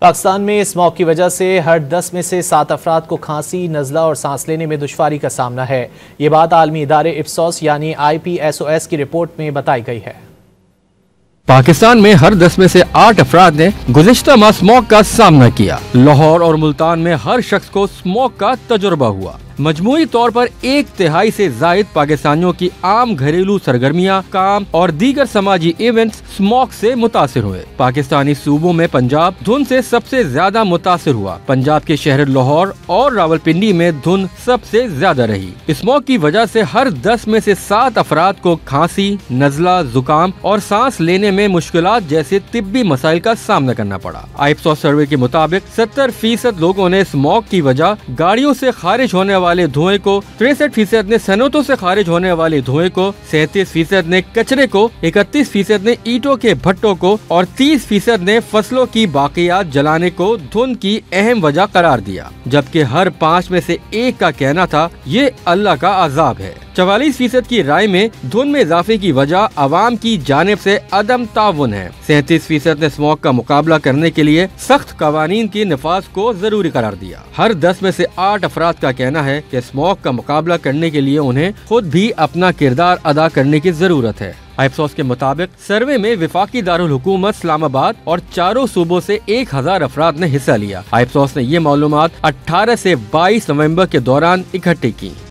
پاکستان میں اسموگ کی وجہ سے ہر 10 میں سے 7 افراد کو کھانسی، نزلہ اور سانس لینے میں دشواری کا سامنا ہے۔ یہ بات عالمی ادارے اپسوس یعنی IPSOS کی رپورٹ میں بتائی گئی ہے۔ پاکستان میں ہر 10 میں سے 8 افراد نے گزشتہ ماہ اسموگ کا سامنا کیا۔ لاہور اور ملتان میں ہر شخص کو اسموگ کا تجربہ ہوا۔ مجموعی طور پر 1/3 سے زائد پاکستانیوں کی عام گھریلو سرگرمیاں، کام اور دیگر سماجی ایونٹس اسموگ سے متاثر ہوئے۔ پاکستانی صوبوں میں پنجاب دھند سے سب سے زیادہ متاثر ہوا۔ پنجاب کے شہر لاہور اور راولپنڈی میں دھند سب سے زیادہ رہی۔ اسموگ کی وجہ سے ہر 10 میں سے 7 افراد کو کھانسی، نزلہ، زکام اور سانس لینے میں مشکلات جیسے طبی مسائل کا سامنا کرنا پڑا۔ IPSOS سروے کے مطابق 70% لوگوں نے اسموگ کی وجہ گاڑیوں سے خارج ہونے والے دھوئیں کو، 63% نے صنعتوں سے خارج ہونے والے دھوئیں کو، 37% نے کچرے کو، 31% نے اینٹوں کے بھٹوں کو اور 30% نے فصلوں کی باقیات جلانے کو دھند کی اہم وجہ قرار دیا، جبکہ ہر 5 میں سے 1 کا کہنا تھا یہ اللہ کا عذاب ہے۔ 44% کی رائے میں دھند میں اضافے کی وجہ عوام کی جانب سے عدم تعاون ہے۔ 37% نے اسموگ کا مقابلہ کرنے کے لیے سخت قوانین کی نفاذ کو ضروری قرار دیا۔ ہر 10 میں سے 8 افراد کا کہنا ہے کہ اسموگ کا مقابلہ کرنے کے لیے انہیں خود بھی اپنا کردار ادا کرنے کی ضرورت ہے۔ IPSOS کے مطابق سروے میں وفاقی دارالحکومت اسلام آباد اور 4 صوبوں سے 1000 افراد نے حصہ لیا۔ IPSOS نے یہ معلومات 18 سے 22 نومبر کے دوران اکٹھی کی۔